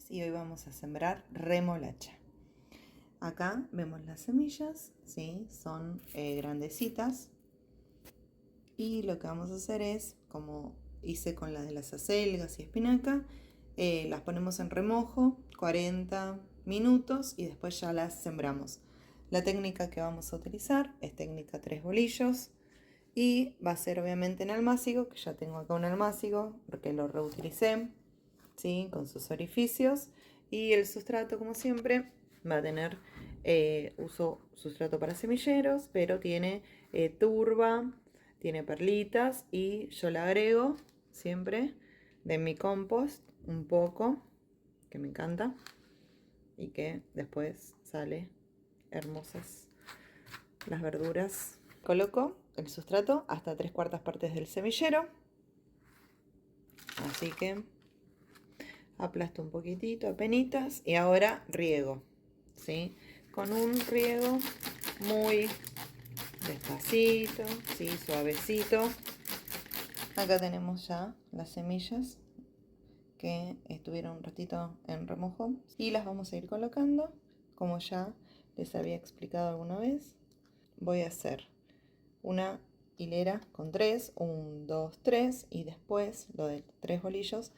y hoy vamos a sembrar remolacha. Acá vemos las semillas, ¿sí? Son grandecitas. Y lo que vamos a hacer es, como hice con las de las acelgas y espinaca, las ponemos en remojo 40 minutos y después ya las sembramos. La técnica que vamos a utilizar es técnica 3 bolillos y va a ser obviamente en almácigo, que ya tengo acá un almácigo porque lo reutilicé, ¿sí? Con sus orificios, y el sustrato, como siempre, va a tener uso sustrato para semilleros, pero tiene turba, tiene perlitas, y yo le agrego siempre de mi compost un poco, que me encanta y que después sale hermosas las verduras. Coloco el sustrato hasta 3/4 partes del semillero, así que aplasto un poquitito, apenitas, y ahora riego, ¿sí? Con un riego muy despacito, ¿sí? Suavecito. Acá tenemos ya las semillas que estuvieron un ratito en remojo y las vamos a ir colocando, como ya les había explicado alguna vez. Voy a hacer una hilera con 3, 1, 2, 3, y después lo de 3 bolillos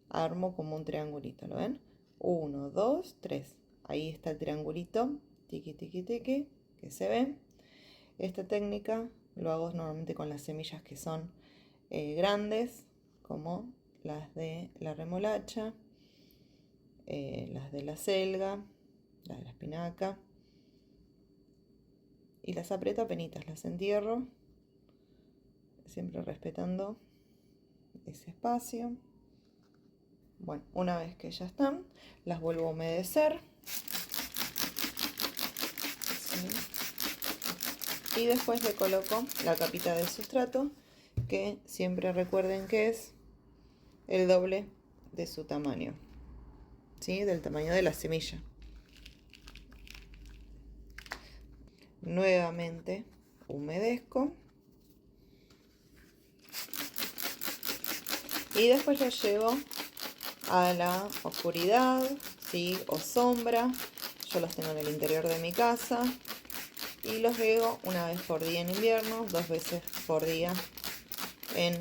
armo como un triangulito, ¿lo ven? 1, 2, 3. Ahí está el triangulito, tiqui, tiqui, tiqui, que se ve. Esta técnica lo hago normalmente con las semillas que son grandes, como las de la remolacha, las de la selga, las de la espinaca. Y las aprieto apenitas, las entierro, siempre respetando ese espacio. Bueno, una vez que ya están, las vuelvo a humedecer. ¿Sí? Y después le coloco la capita de sustrato, que siempre recuerden que es el doble de su tamaño, ¿sí? Del tamaño de la semilla. Nuevamente humedezco. Y después lo llevo a la oscuridad, ¿sí? O sombra. Yo los tengo en el interior de mi casa. Y los riego una vez por día en invierno, 2 veces por día en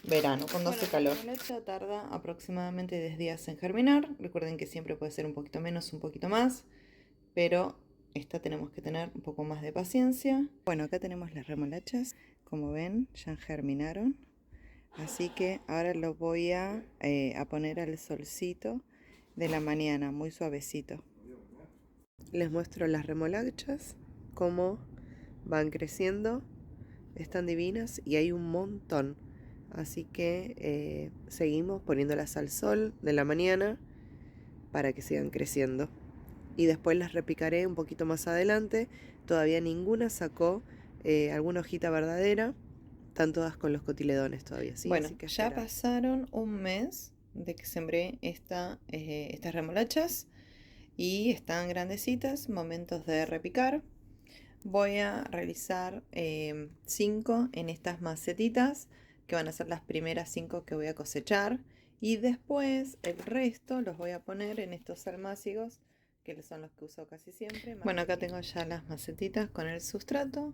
verano, cuando hace calor. La remolacha tarda aproximadamente 10 días en germinar. Recuerden que siempre puede ser un poquito menos, un poquito más, pero esta tenemos que tener un poco más de paciencia. Bueno, acá tenemos las remolachas. Como ven, ya germinaron. Así que ahora lo voy a poner al solcito de la mañana, muy suavecito. Les muestro las remolachas, cómo van creciendo. Están divinas y hay un montón. Así que seguimos poniéndolas al sol de la mañana para que sigan creciendo. Y después las repicaré un poquito más adelante. Todavía ninguna sacó alguna hojita verdadera. Están todas con los cotiledones todavía, ¿sí? Bueno, así que ya pasaron un mes de que sembré estas remolachas y están grandecitas, momentos de repicar. Voy a realizar 5 en estas macetitas, que van a ser las primeras 5 que voy a cosechar, y después el resto los voy a poner en estos almácigos, que son los que uso casi siempre. Bueno, acá tengo ya las macetitas con el sustrato,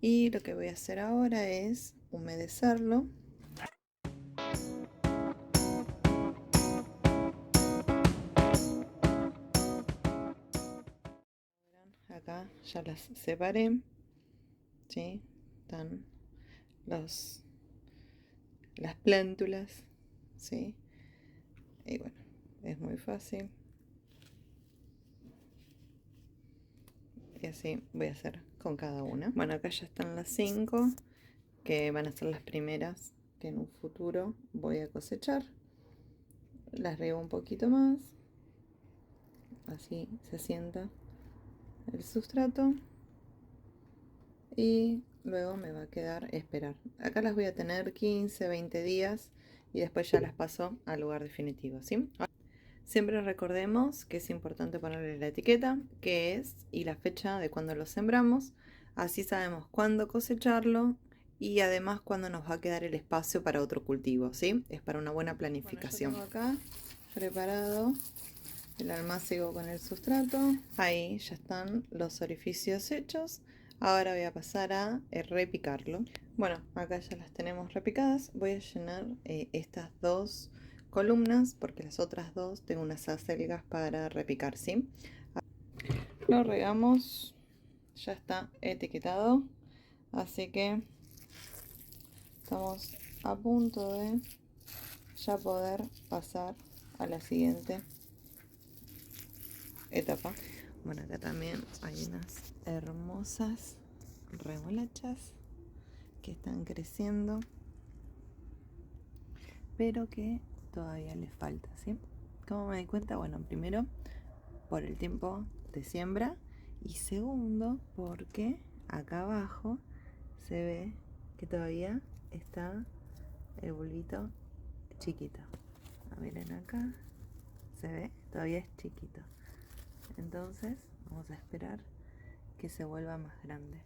y lo que voy a hacer ahora es humedecerlo. Acá ya las separé, ¿sí? Están las plántulas, ¿sí? Y bueno, es muy fácil. Y así voy a hacer con cada una. Bueno, acá ya están las 5, que van a ser las primeras que en un futuro voy a cosechar. Las riego un poquito más, así se sienta el sustrato, y luego me va a quedar esperar. Acá las voy a tener 15, 20 días y después ya las paso al lugar definitivo, ¿sí? Siempre recordemos que es importante ponerle la etiqueta, qué es, y la fecha de cuando lo sembramos. Así sabemos cuándo cosecharlo y además cuándo nos va a quedar el espacio para otro cultivo, ¿sí? Es para una buena planificación. Bueno, yo tengo acá preparado el almácigo con el sustrato. Ahí ya están los orificios hechos. Ahora voy a pasar a repicarlo. Bueno, acá ya las tenemos repicadas. Voy a llenar estas dos columnas porque las otras dos tengo unas acelgas para repicar, ¿sí? Lo regamos, ya está etiquetado, así que estamos a punto de ya poder pasar a la siguiente etapa. Bueno, acá también hay unas hermosas remolachas que están creciendo, pero que todavía les falta, ¿sí? ¿Cómo me di cuenta? Bueno, primero por el tiempo de siembra y segundo porque acá abajo se ve que todavía está el bulbito chiquito. Miren acá, se ve, todavía es chiquito. Entonces vamos a esperar que se vuelva más grande,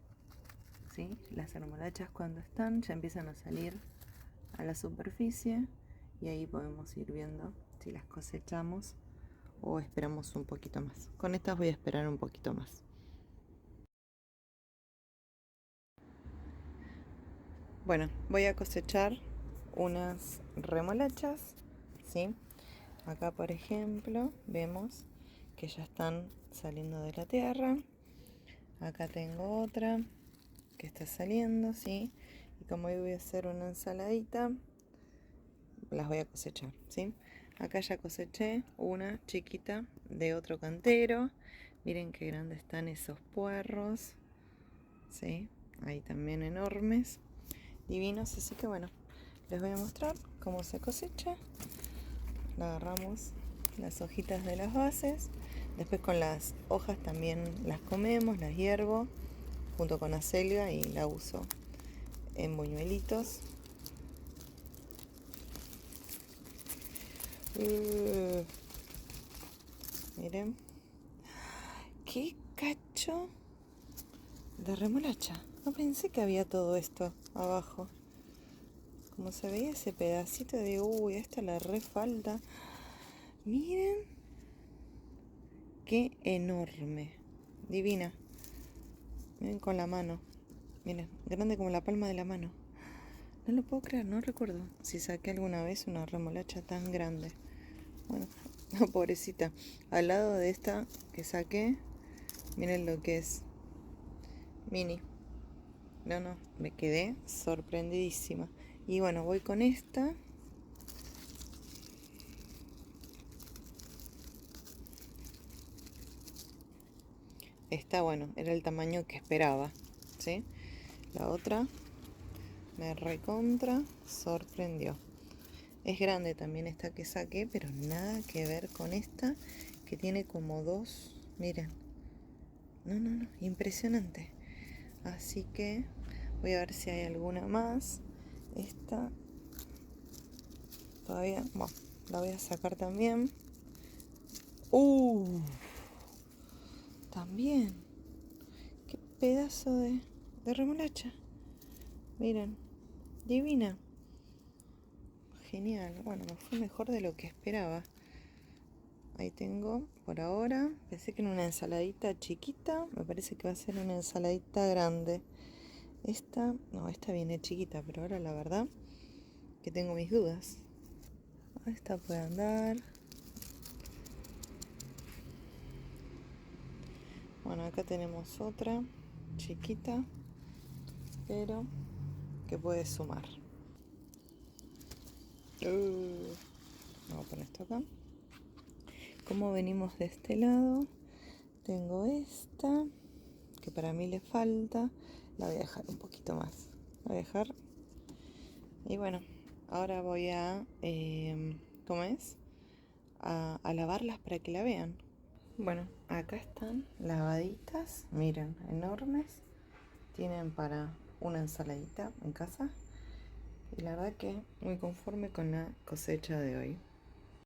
¿sí? Las remolachas cuando están ya empiezan a salir a la superficie y ahí podemos ir viendo si las cosechamos o esperamos un poquito más. Con estas voy a esperar un poquito más. Bueno, voy a cosechar unas remolachas, ¿sí? Acá por ejemplo vemos que ya están saliendo de la tierra. Acá tengo otra que está saliendo, ¿sí? Y como hoy voy a hacer una ensaladita, las voy a cosechar, ¿sí? Acá ya coseché una chiquita de otro cantero. Miren qué grandes están esos puerros, ¿sí? Ahí también enormes, divinos. Así que bueno, les voy a mostrar cómo se cosecha. La agarramos las hojitas de las bases. Después con las hojas también las comemos, las hiervo junto con acelga y la uso en buñuelitos. Miren, qué cacho de remolacha. No pensé que había todo esto abajo. Como se veía ese pedacito, digo, uy, a esta le re falta. Miren, qué enorme, divina. Miren con la mano. Miren, grande como la palma de la mano. No lo puedo creer, no recuerdo si saqué alguna vez una remolacha tan grande. Bueno, no, pobrecita. Al lado de esta que saqué, miren lo que es. Mini. No, me quedé sorprendidísima. Y bueno, voy con esta. Esta, bueno, era el tamaño que esperaba, ¿sí? La otra me recontra sorprendió. Es grande también esta que saqué, pero nada que ver con esta que tiene como dos. Miren. No, impresionante. Así que voy a ver si hay alguna más. Esta todavía, bueno, la voy a sacar también. También. Qué pedazo de remolacha. Miren, divina. Genial. Bueno, me fue mejor de lo que esperaba. Ahí tengo por ahora. Pensé que era una ensaladita chiquita. Me parece que va a ser una ensaladita grande. Esta viene chiquita, pero ahora la verdad que tengo mis dudas. Esta puede andar. Bueno, acá tenemos otra chiquita, pero que puede sumar. Vamos a poner esto acá. Como venimos de este lado, tengo esta que para mí le falta. La voy a dejar un poquito más. La voy a dejar. Y bueno, ahora voy a ¿cómo es? A lavarlas para que la vean. Bueno, acá están lavaditas, miren, enormes. Tienen para una ensaladita en casa. Y la verdad que muy conforme con la cosecha de hoy.